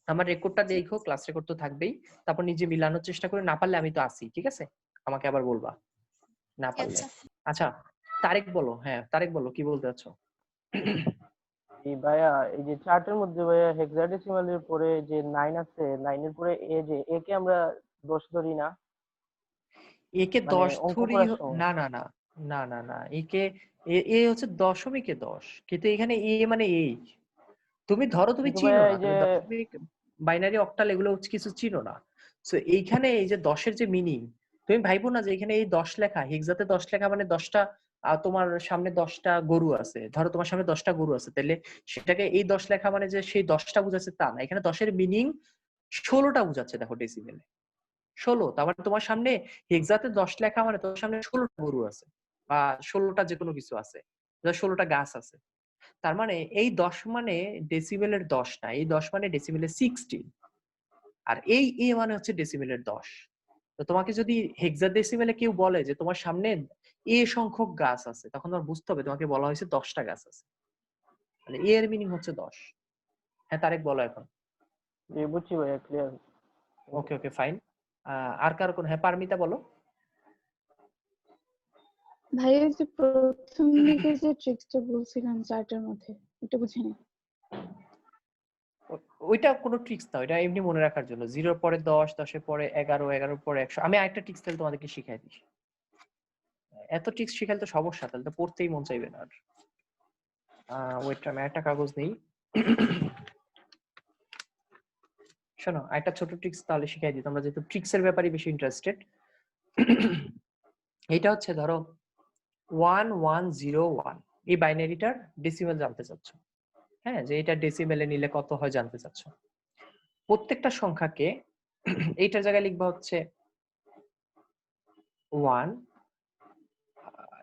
Speaker 1: আমার রেকর্ডটা দেখো, ক্লাস রেকর্ড তো থাকবেই, তারপর নিজে মিলানোর চেষ্টা করে, না পারলে আমি তো আছি, ঠিক আছে, আমাকে আবার বলবা না পারলে।
Speaker 2: আচ্ছা
Speaker 1: আচ্ছা তারেক বলো, হ্যাঁ তারেক বলো কি বলতে চাচ্ছো।
Speaker 8: এই ভাইয়া এই যে চার্টের মধ্যে ভাইয়া হেক্সাডেসিমালের পরে যে 9 আছে, 9 এর পরে এ কে আমরা 10 ধরি না,
Speaker 1: একে
Speaker 8: মানে
Speaker 1: 10
Speaker 8: অঙ্ক
Speaker 1: ধরি,
Speaker 8: করার সময়।
Speaker 1: না না না, না না না, একে এ হচ্ছে দশমিকে 10, কিন্তু এখানে এ মানে এই, তুমি ধরো তুমি
Speaker 8: কিন্তু
Speaker 1: চিনো
Speaker 8: ভাইয়া
Speaker 1: না,
Speaker 8: এই যে
Speaker 1: তুমি দশমিক বাইনারি অক্টাল এগুলো কিছু চিনো না। সো এইখানে এই যে 10 এর যে মিনিং, তুমি ভাইবো না যে এখানে এই 10 লেখা, হেক্সাতে 10 লেখা মানে 10টা, তোমার সামনে 10টা গরু আছে, ধরো তোমার সামনে 10টা গরু আছে, তাহলে সেটাকে এই 10 লেখা মানে যে সেই 10টা বুঝাচ্ছে তা না, এখানে 10 এর মিনিং 16টা বুঝাচ্ছে, দেখো ডেসিমেলে 16। তার মানে তোমার সামনে হেক্সাতে 10 লেখা মানে তোমার সামনে 16টা গরু আছে, বা 16টা যে কোনো কিছু আছে, 16টা গাছ আছে। তার মানে এই 10 মানে ডেসিমেলের 10 না, এই 10 মানে ডেসিমেলের 16। আর এই এ মানে হচ্ছে ডেসিমেলের 10। তো তোমাকে যদি হেক্সাডেসিমেলে কেউ বলে যে তোমার সামনে এ সংখ্যক গাছ আছে, তখন তোমার বুঝতে হবে তোমাকে বলা হয়েছে 10টা গাছ আছে, তাহলে এ এর মিনিং হচ্ছে 10। হ্যাঁ তারেক বলো এখন।
Speaker 8: যে বুঝছি ভাইয়া, ক্লিয়ার।
Speaker 1: ওকে ওকে ফাইন। আর কার কোন, হ্যাঁ পারমিতা বলো।
Speaker 3: ভাইয়া যে প্রথম দিকে যে ট্রিক্সটা বলছিলাম চার্টের মধ্যে, এটা বুঝিনি।
Speaker 1: ওইটা কোনো ট্রিক্স না, ওইটা এমনি মনে রাখার জন্য, 0 পরে 10, 10 পরে 11, 11 পরে 100। আমি আরেকটা ট্রিক্স তাহলে তোমাদেরকে শিখাই দিই, এত ট্রিক্স শিখালে তো সমস্যা, তাহলে তো পড়তেই মন চাইবে না আর। ওয়েট, আমি একটা কাগজ নেই। শোনো একটা ছোট ট্রিক্স তাহলে শিখাই দিই, তোমরা যেহেতু ট্রিক্স এর ব্যাপারে বেশি ইন্টারেস্টেড। এটা হচ্ছে ধরো 1101, এই বাইনারিটার ডেসিমেল জানতে চাচ্ছ, হ্যাঁ, যে এটা ডেসিমেলে নিলে কত হয় জানতে চাচ্ছ। প্রত্যেকটা সংখ্যাকে এইটার জায়গায় লিখবা হচ্ছে 1,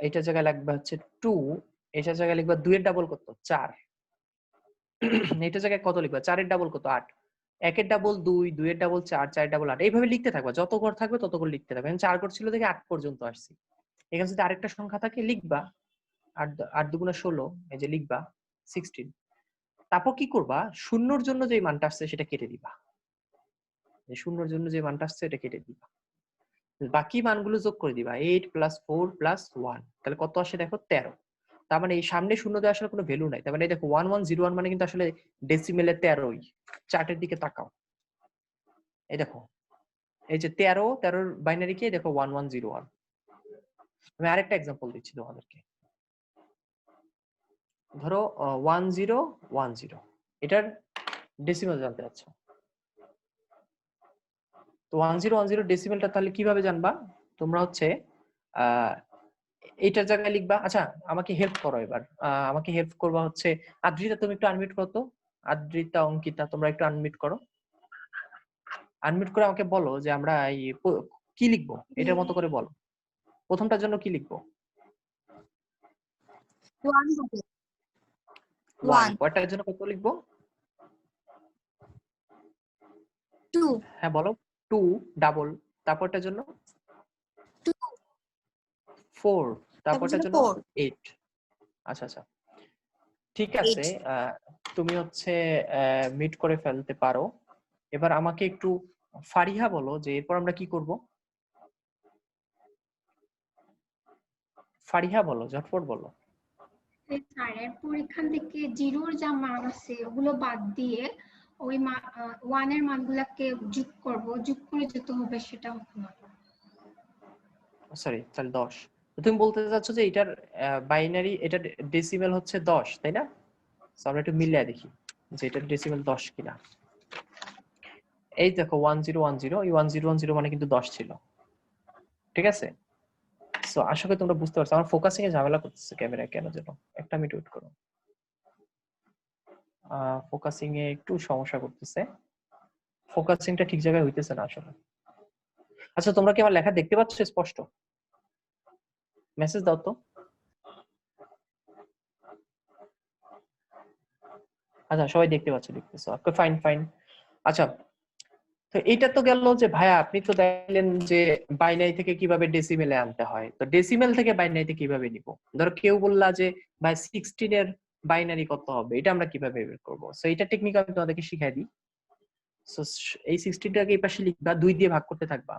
Speaker 1: এটার জায়গায় লিখবা হচ্ছে 2, এটার জায়গায় লিখবা 2 এর ডাবল কত 4, এটার জায়গায় কত লিখবা 4 এর ডাবল কত 8, 1 এর ডাবল 2, 2 এর ডাবল 4, 4 এর ডাবল 8, এইভাবে লিখতে থাকবা, যত ঘর থাকবে তত করে লিখতে থাকবে। 4 ঘর ছিল থেকে 8 পর্যন্ত আসছি। এখানে যদি আরেকটা সংখ্যা থাকে লিখবা 8 দুগুণে 16, এই যে লিখবা 16। তারপর কি করবা, শূন্যর জন্য যে মানটা আসছে সেটা কেটে দিবা, এই শূন্যর জন্য যে মানটা আসছে এটা কেটে দিবা, বাকি মানগুলো যোগ করে দিবা 8 + 4 + 1, তাহলে কত আসে দেখো 13। তার মানে এই সামনে শূন্য দেওয়ার আসলে কোনো ভ্যালু নাই, তার মানে দেখো 1101 মানে কিন্তু আসলে ডেসিমেলে 13ই। চার্টের দিকে তাকাও, এই দেখো এই যে 13 বাইনারি কে দেখো 1101। আমি আরেকটা एग्जांपल দিচ্ছি তোমাদেরকে। ধরো 1010, এটার ডেসিমেল জানতে চাচ্ছ, তো 1010 ডেসিমেলটা তাহলে কিভাবে জানবা তোমরা? হচ্ছে এইটার জায়গায় লিখবা। আচ্ছা আমাকে হেল্প করো এবার, আমাকে হেল্প করবা হচ্ছে আদ্রিতা, তুমি একটু আনমিউট করো তো। আদ্রিতা, অঙ্কিতা, তোমরা একটু আনমিউট করো। আনমিউট করে আমাকে বলো যে আমরা কি লিখবো, এটার মতো করে বলো। প্রথমটার জন্য কি লিখবো? 1। পরেরটার জন্য কত লিখবো?
Speaker 2: 2
Speaker 1: হ্যাঁ বলো। 2 ডাবল, তারপরটার জন্য 4, তারপরটার জন্য 8। আচ্ছা আচ্ছা ঠিক আছে, তুমি হচ্ছে মিট করে ফেলতে পারো। এবার আমাকে একটু ফারিহা বলো যে এরপর আমরা কি করব। ফারিহা বলো, ঝটপট বলো।
Speaker 7: স্যারের পরীক্ষা থেকে জিরোর যা মান আছে ওগুলো বাদ দিয়ে ওই 1 এর মানগুলোকে যোগ করব, যোগ করে যত হবে সেটা হবে না।
Speaker 1: সরি তাহলে 10। তুমি বলতে চাচ্ছ যে এটার বাইনারি, এটা ডেসিমেল হচ্ছে 10, তাই না? সো আমরা একটু মিলিয়ে দেখি যে এটার ডেসিমেল 10 কিনা। এই দেখো 1010, এই 1010 মানে কিন্তু 10 ছিল, ঠিক আছে? সো আশা করি তোমরা বুঝতে পারছো। আমার ফোকাসিং এ ঝামেলা করতেছে ক্যামেরা কেন যেন, একটা মিনিট ওয়েট করো। ফোকাসিং এ একটু সমস্যা করতেছে, ফোকাসিংটা ঠিক জায়গায় হইতেছে না আসলে। আচ্ছা তোমরা কি আমার লেখা দেখতে পাচ্ছ স্পষ্ট? মেসেজ দাও তো। আচ্ছা সবাই দেখতে পাচ্ছ, দেখতেছো, ওকে ফাইন ফাইন। আচ্ছা তো এইটা তো গেল যে ভাইয়া আপনি তো দেখলেন যে বাইনারি থেকে কিভাবে ডেসিমেলে আনতে হয়, তো ডেসিমেল থেকে বাইনারিতে কিভাবে নিব? ধরো কেউ বললা যে ভাই 16 এর বাইনারি কত হবে, এটা আমরা কিভাবে বের করব? সো এটা টেকনিক আমি তোমাদেরকে শিখাই দিই। সো এই 16টাকে এই পাশে লিখবা, 2 দিয়ে ভাগ করতে থাকবা।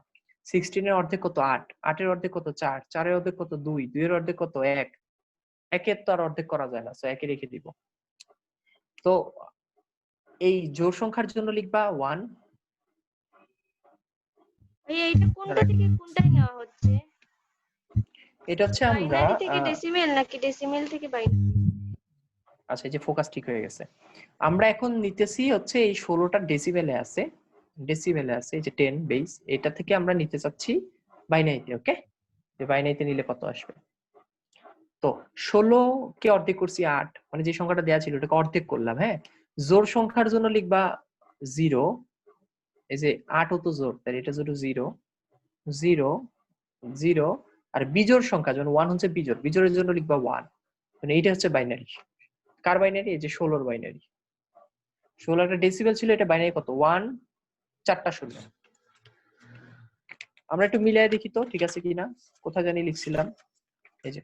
Speaker 1: 16 এর অর্ধেক কত 8, 8 এর অর্ধেক কত 4, 4 এর অর্ধেক কত 2, 2 এর অর্ধেক কত 1, 1 এর তো আর অর্ধেক করা যায় না, সো 1 এ রেখে দিব। তো এই জোড় সংখ্যার জন্য লিখবা 1।
Speaker 4: এইটা কোনটা থেকে কোনটায় নেওয়া হচ্ছে?
Speaker 1: এটা হচ্ছে আমরা
Speaker 4: বাইনারি থেকে ডেসিমেল নাকি ডেসিমেল থেকে বাইনারি?
Speaker 1: আচ্ছা এই যে ফোকাস ঠিক হয়ে গেছে। আমরা এখন নিতেছি হচ্ছে এই 16টা ডেসিমেলে আছে, এই যে 10 বেস, এটা থেকে আমরা নিতে চাচ্ছি বাইনারিতে। ওকে, যে বাইনারিতে নিলে কত আসবে? তো 16 কে অর্ধেক করছি 8, মানে যে সংখ্যাটা দেয়া ছিল ওটাকে অর্ধেক করলাম। হ্যাঁ, জোড় সংখ্যার জন্য লিখবা 0, এই যে 8 ও তো জোড়, তাই এটা জন্য 0 0 0। আর বিজোড় সংখ্যা যেমন 1 হচ্ছে বিজোড়, বিজোড়ের জন্য লিখবা 1, মানে এটা হচ্ছে বাইনারি। কার বাইনারি? এই যে 16 এর বাইনারি। 16 একটা ডেসিবেল ছিল, এটা বাইনারি কত 1, 4টা শূন্য। আমরা একটু মিলিয়ে দেখি তো ঠিক আছে কিনা, কোথায় জানি লিখছিলাম, এই যে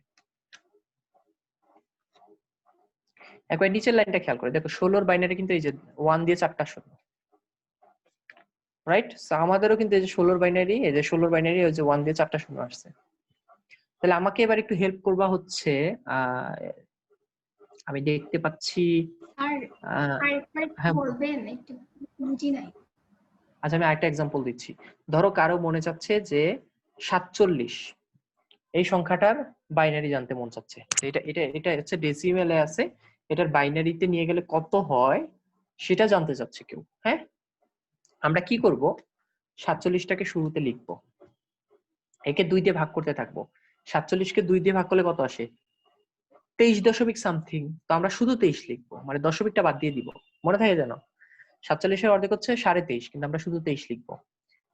Speaker 1: একবার নিচের লাইনটা খেয়াল করে দেখো, 16 বাইনারি কিন্তু এই যে 1 দিয়ে 4টা শূন্য, রাইট? সো আমাদেরও কিন্তু এই যে 16 বাইনারি, এই যে 16 বাইনারি ওই যে 1 দিয়ে 4টা শূন্য আসছে। তাহলে আমাকে এবার একটু হেল্প করবা হচ্ছে আমি দেখতে পাচ্ছি
Speaker 7: আর
Speaker 1: হ্যাঁ
Speaker 7: বলবেন একটু বুঝি নাই।
Speaker 1: আচ্ছা আমি আরেকটা एग्जांपल দিচ্ছি। ধরো কারো মনে চাচ্ছে যে 47, এই সংখ্যাটার বাইনারি জানতে মন চাচ্ছে, এটা এটা এটা হচ্ছে ডেসিমেলে আছে, এটার বাইনারিতে নিয়ে গেলে কত হয় সেটা জানতে চাচ্ছে কেউ। হ্যাঁ, আমরা কি করব, 47টাকে শুরুতে লিখবো, একে 2 দিয়ে ভাগ করতে থাকবো। 47কে 2 দিয়ে ভাগ করলে কত আসে? 23 দশমিক সামথিং। তো আমরা শুধু 23 লিখবো, মানে দশমিকটা বাদ দিয়ে দিব। মনে থাকে জানো, 47 এর অর্ধেক হচ্ছে 23.5, কিন্তু আমরা শুধু 23 লিখবো।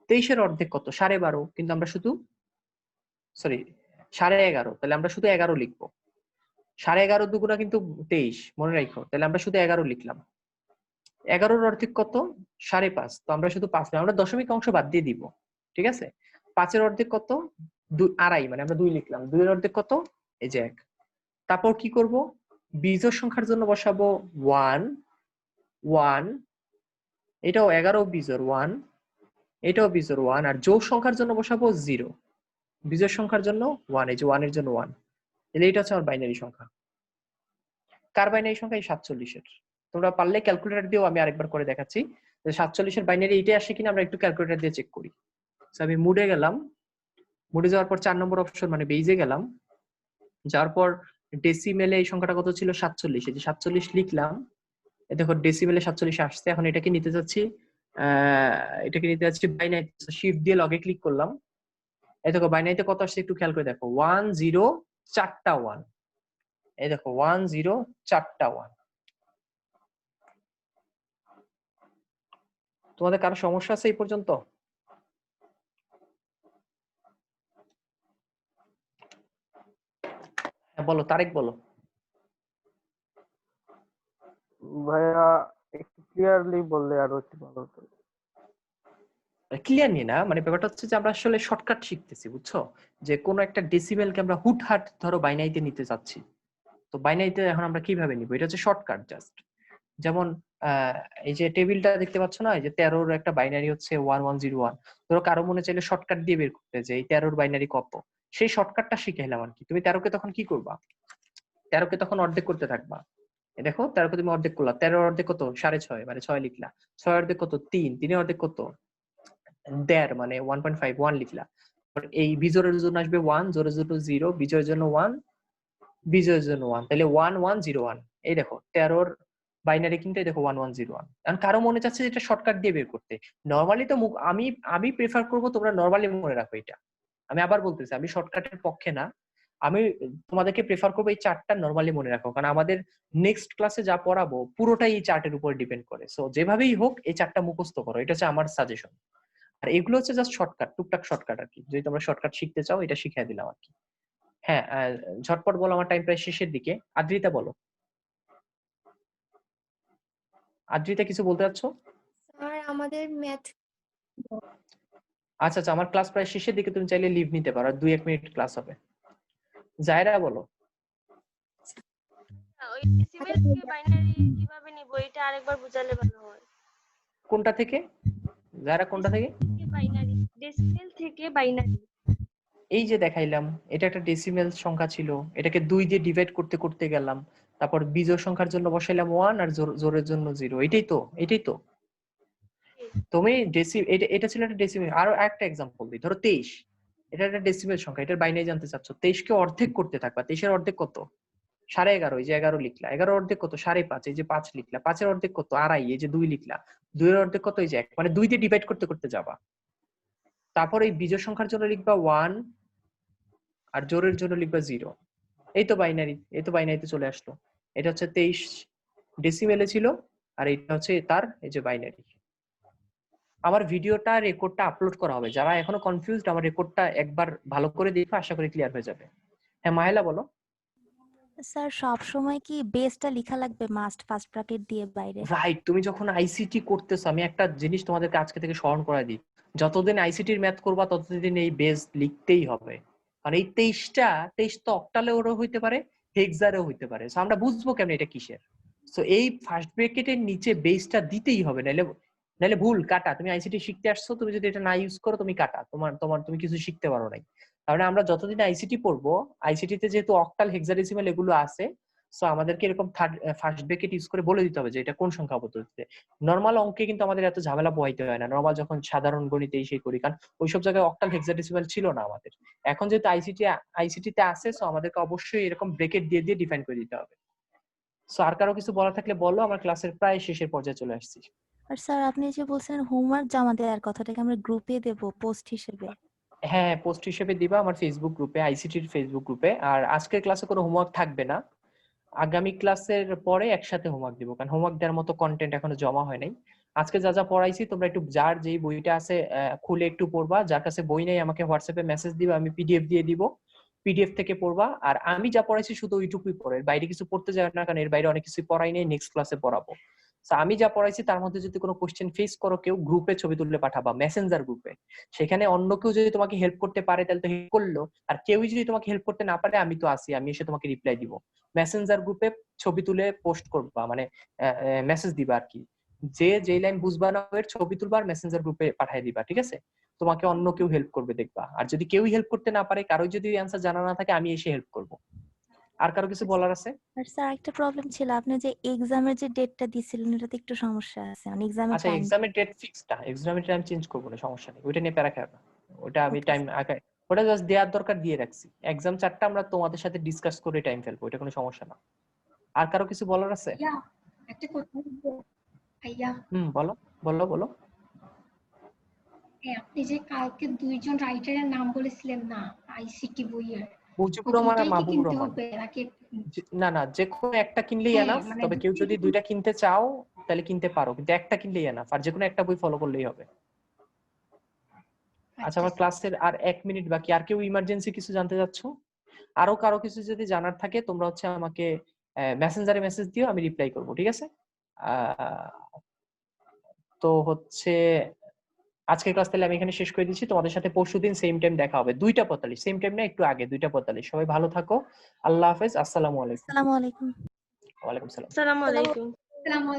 Speaker 1: 23 এর অর্ধেক কত 12.5, কিন্তু আমরা শুধু 11.5, তাহলে আমরা শুধু 11 লিখবো। 11.5 দুগুণা কিন্তু 23, মনে রাখো। তাহলে আমরা শুধু 11 লিখলাম। 11-র অর্ধেক কত? 5.5। তো আমরা শুধু 5 লিখলাম, আমরা দশমিক অংশ বাদ দিয়ে দিব, ঠিক আছে। 5-এর অর্ধেক কত? 2.5, মানে আমরা 2 লিখলাম। 2-এর অর্ধেক কত? এই যে 1। তারপর কি করব? বিজোড় সংখ্যার জন্য বসাবো 1 1, এটাও 11 বিজোড় 1, এটাও বিজোড় 1, আর যোগ সংখ্যার জন্য বসাবো 0। বিজোড় সংখ্যার জন্য 1, এই যে 1 এর জন্য 1। তাহলে এটা হচ্ছে আমার বাইনারি সংখ্যা। কার বাইনারি সংখ্যা? এই 47-এর। তোমরা পারলে ক্যালকুলেটর দিয়েও আমি আরেকবার করে দেখাচ্ছি। 47-এর বাইনারি এইটাই আসে কিনা আমরা একটু ক্যালকুলেটর দিয়ে চেক করি। আমি মুডে গেলাম, মুডে যাওয়ার পর 4 নম্বর অপশন মানে বেইজে গেলাম, যাওয়ার পর ডেসিমেলে এই সংখ্যাটা কত ছিল? 47। এই যে 47 লিখলাম, এই দেখো ডেসিমেলে 47 আসছে। এখন এটাকে নিতে যাচ্ছি বাইনারি, শিফট দিয়ে লগে ক্লিক করলাম। এই দেখো বাইনারিতে কত আসছে একটু খেয়াল করে দেখো, 1 0 4টা 1। এই দেখো 1 0 4টা 1। তোমাদের কারো সমস্যা আছে এই পর্যন্ত? হ্যাঁ বলো, তারেক বলো।
Speaker 8: ভাইয়া একটু ক্লিয়ারলি বললে আরো একটু ভালো হতো।
Speaker 1: ক্লিয়ার নিয়ে না, মানে ব্যাপারটা হচ্ছে যে আমরা আসলে শর্টকাট শিখতেছি, বুঝছো? যে কোনো একটা ডেসিমেলকে আমরা হুটহাট ধরো বাইনারিতে নিতে চাচ্ছি, তো বাইনারিতে এখন আমরা কিভাবে নিব? এটা হচ্ছে শর্টকাট জাস্ট। যেমন এই যে টেবিলটা দেখতে পাচ্ছ না, এই যে 13-র একটা বাইনারি হচ্ছে 1101। ধরো কারো মনে চাইলে শর্টকাট দিয়ে বের করতে যে এই 13-র বাইনারি কত, সেই শর্টকাটটা শিখাইলাম আর কি। তুমি 13কে তখন কি করবা? 13কে তখন অর্ধেক করতে থাকবা। এই দেখো 13কে তুমি অর্ধেক করলা, 13-র অর্ধেক কত? 6.5, মানে 6 লিখলা। 6 অর্ধেক কত? 3, 3-এর অর্ধেক কত? 1.5, মানে 1.5, 1 লিখলা। এই বিজোড়ের জন্য আসবে 1, জোড়ের জন্য 0, বিজোড়ের জন্য 1, বিজয়ের জন্য 1। তাহলে 1101। এই দেখো 13-র বাইনারি কিন্তু এই দেখো 1101। কারণ কারো মনে চাচ্ছে যে এটা শর্টকাট দিয়ে বের করতে। নরমালি তো আমি প্রেফার করব তোমরা নরমালি মনে রাখো এটা। আমি আবার বলতেছি, আমি শর্টকাটের পক্ষে না। আমি তোমাদেরকে প্রেফার করবো এই চার্টটা নরমালি মনে রাখো, কারণ আমাদের নেক্সট ক্লাসে যা পড়াবো পুরোটাই এই চার্টের উপর ডিপেন্ড করে। সো যেভাবেই হোক এই চার্টটা মুখস্থ করো, এটা হচ্ছে আমার সাজেশন। আর এগুলো হচ্ছে জাস্ট শর্টকাট, টুকটাক শর্টকাট আর কি। যদি তোমরা শর্টকাট শিখতে চাও এটা শিখিয়ে দিলাম আর কি। হ্যাঁ, ঝটপট বলো, আমার টাইম প্রায় শেষের দিকে। আদ্রিতা বলো। আদ্রিতা কিছু বলতে চাচ্ছো?
Speaker 2: স্যার আমাদের ম্যাথ
Speaker 1: আচ্ছা আচ্ছা, আমার ক্লাস প্রায় শেষের দিকে, তুমি চাইলে লিভ নিতে পারো, আর 2-1 মিনিট ক্লাস হবে। জায়রা বলো।
Speaker 6: ওই ডেসিমেল থেকে বাইনারি কিভাবে নিব এটা আরেকবার বুঝালে ভালো হয়।
Speaker 1: কোনটা থেকে? জায়রা কোনটা থেকে?
Speaker 6: বাইনারি, ডেসিমেল থেকে বাইনারি।
Speaker 1: এই যে দেখাইলাম, এটা একটা ডেসিমেল সংখ্যা ছিল, এটাকে 2 দিয়ে ডিভাইড করতে করতে গেলাম, তারপর বিজোড় সংখ্যার জন্য বসাইলাম 1 আর জোড়ের জন্য 0। এটাই তো তুমি এটা ছিল একটা ডেসিমেল। আরো একটা एग्जांपल দিই, ধরো 23, এটা একটা ডেসিমেল সংখ্যা, এটার বাইনারি জানতে চাচ্ছ। 23 কে অর্ধেক করতে থাকবা, 23-এর অর্ধেক কত? 11.5, এই যে 11 লিখলা। 11-এর অর্ধেক কত? 5.5, এই যে 5 লিখলা। 5-এর অর্ধেক কত? 2.5, এই যে 2 লিখলা। 2-এর অর্ধেক কত? এই যে 1, মানে 2 দিয়ে ডিভাইড করতে করতে যাবা। তারপর এই বিজোড় সংখ্যার জন্য লিখবা 1 আর জোড়ের জন্য লিখবা 0। এই তো বাইনারিতে চলে আসলো। এটা হচ্ছে 23 ডেসিমেলে ছিল, আর এটা হচ্ছে তার এই যে বাইনারি। আমার ভিডিওটা রেকর্ডটা আপলোড করা হবে, যারা এখনো কনফিউজড আমার রেকর্ডটা একবার ভালো করে দেখো, আশা করি ক্লিয়ার হয়ে যাবে। হ্যাঁ মাহেলা বলো।
Speaker 6: স্যার সব সময় কি বেসটা লেখা লাগবে মাস্ট ফার্স্ট ব্র্যাকেট দিয়ে বাইরে?
Speaker 1: রাইট, তুমি যখন আইসিটি করতেছো, আমি একটা জিনিস তোমাদেরকে আজকে থেকে স্মরণ করাই দিই, যতদিন আইসিটির ম্যাথ করবা ততদিন এই বেস লিখতেই হবে। কারণ এই 23 তো অক্টালেও হইতে পারে, হেক্সারেও হইতে পারে। সো আমরা বুঝবো কেমন এটা কিসের। সো এই ফার্স্ট ব্র্যাকেটের নিচে বেসটা দিতেই হবে, নাইলে ভুল কাটা। তুমি আইসিটি শিখতে আসছো, তুমি যদি এটা না ইউজ করো তুমি কাটা, তুমি কিছু শিখতে পারো নাই। কারণ আমরা যতদিন আইসিটি পড়বো, আইসিটিতে যেহেতু অক্টাল হেক্সাডেসিমাল এগুলো আছে, সো আমাদেরকে এরকম ফার্স্ট ব্র্যাকেট ইউজ করে বলে দিতে হবে যে এটা কোন সংখ্যা পদ্ধতিতে। নরমাল অঙ্কে কিন্তু আমাদের এত ঝামেলা পোহাইতে হয় না, নরমাল যখন সাধারণ গণিতে সেই করি, কারণ ওইসব জায়গায় অক্টাল হেক্সাডেসিমাল ছিল না আমাদের। এখন যেহেতু আইসিটিতে আছে, সো আমাদেরকে অবশ্যই এরকম ব্র্যাকেট দিয়ে দিয়ে ডিফাইন করে দিতে হবে। সো আর কারো কিছু বলার থাকলে বলো, আমার ক্লাসের প্রায় শেষের পর্যায়ে চলে আসছি।
Speaker 6: আর স্যার আপনি যে বলছেন হোমওয়ার্ক জমা দেওয়ার কথাটাকে আমরা গ্রুপে দেব পোস্ট হিসেবে?
Speaker 1: হ্যাঁ, পোস্ট হিসেবে দিবা আমার ফেসবুক গ্রুপে, আইসিটির ফেসবুক গ্রুপে। আর আজকের ক্লাসে কোনো হোমওয়ার্ক থাকবে না, আগামী ক্লাসের পরে একসাথে হোমওয়ার্ক দিব, কারণ হোমওয়ার্ক দেওয়ার মতো কন্টেন্ট এখনো জমা হয় নাই। আজকে যা যা পড়াইছি তোমরা একটু যার যেই বইটা আছে খুলে একটু পড়বা, যার কাছে বই নেই আমাকে হোয়াটসঅ্যাপে মেসেজ দিবা, আমি পিডিএফ দিয়ে দিব। পিডিএফ থেকে পড়বা। আর আমি যা পড়াইছি শুধু ওইটুকুই পড়ে, এর বাইরে কিছু পড়তে যাবে না, কারণ এর বাইরে অনেক কিছু পড়াই নেই, নেক্সট ক্লাসে পড়াবো। তো আমি যা পড়াইছি তার মধ্যে যদি কোনো কোশ্চেন ফেস করো, কেউ গ্রুপে ছবি তুলে পাঠাবা, মেসেঞ্জার গ্রুপে। সেখানে অন্য কেউ যদি তোমাকে হেল্প করতে পারে তাহলে তো হেল্প করলো, আর কেউই যদি তোমাকে হেল্প করতে না পারে আমি তো আছি, আমি এসে তোমাকে রিপ্লাই দিব। মেসেঞ্জার গ্রুপে ছবি তুলে পোস্ট করবা, মানে মেসেজ দিবা আর কি। যে যেই লাইন বুঝবা না এর ছবি তুলবা আর মেসেঞ্জার গ্রুপে পাঠিয়ে দিবা, ঠিক আছে? তোমাকে অন্য কেউ হেল্প করবে দেখবা। আর যদি কেউই হেল্প করতে না পারে, কারোই যদি অ্যান্সার জানা না থাকে, আমি এসে হেল্প করব। আর কারো কিছু বলার আছে?
Speaker 6: আর স্যার একটা প্রবলেম ছিল, আপনি যে এক্সামের যে ডেটটা দিছিলেন এটাতে একটু সমস্যা আছে, মানে এক্সামের
Speaker 1: আচ্ছা,
Speaker 6: টাইম।
Speaker 1: এক্সামের ডেট ফিক্সড না, এক্সামের টাইম চেঞ্জ করবো না, সমস্যা নেই, ওইটা নিয়ে প্যারা খাবে না। ওটা আমি
Speaker 6: Okay,
Speaker 1: টাইম ওটা জাস্ট দেওয়ার দরকার দিয়ে রাখছি। এক্সাম 4টা আমরা তোমাদের সাথে ডিসকাস করে টাইম ফেলবো, এটা কোনো সমস্যা না। আর কারো কিছু বলার আছে?
Speaker 7: ভাইয়া একটা কথা বলবো। ভাইয়া
Speaker 1: বলো বলো বলো।
Speaker 7: আপনি যে কালকে 2জন রাইটারের নাম বলেছিলেন না আইসিটি বইয়ের,
Speaker 1: মুজিবুর
Speaker 7: ওই
Speaker 1: রহমান আর
Speaker 7: দুইটাই কি
Speaker 1: মাহবুবুর
Speaker 7: কিনতে
Speaker 1: রহমান।
Speaker 7: হবে নাকি?
Speaker 1: না না, যে কোনো একটা কিনলেই
Speaker 7: হ্যাঁ,
Speaker 1: এনাফ।
Speaker 7: মানে
Speaker 1: তবে কেউ যদি দুইটা কিনতে চাও তাহলে কিনতে পারো, কিন্তু একটা কিনলেই এনাফ, আর যে কোনো একটা বই ফলো করলেই হবে। আচ্ছা, আমার ক্লাসের আর 1 মিনিট বাকি। আর কেউ ইমার্জেন্সি কিছু জানতে চাচ্ছ? আরো কারো কিছু যদি জানার থাকে তোমরা হচ্ছে আমাকে মেসেঞ্জারে মেসেজ দিও, আমি রিপ্লাই করব, ঠিক আছে? তো হচ্ছে আজকের ক্লাস তাহলে আমি এখানে শেষ করে দিচ্ছি। তোমাদের সাথে পরশুদিন সেম টাইম দেখা হবে 2টা 45, সেম টাইম না, একটু আগে 2টা 45। সবাই ভালো থাকো, আল্লাহ হাফেজ, আসসালামু আলাইকুম।
Speaker 6: আসসালামু আলাইকুম।
Speaker 1: ওয়ালাইকুম সালাম।
Speaker 5: আসসালামু আলাইকুম।
Speaker 7: আসসালামু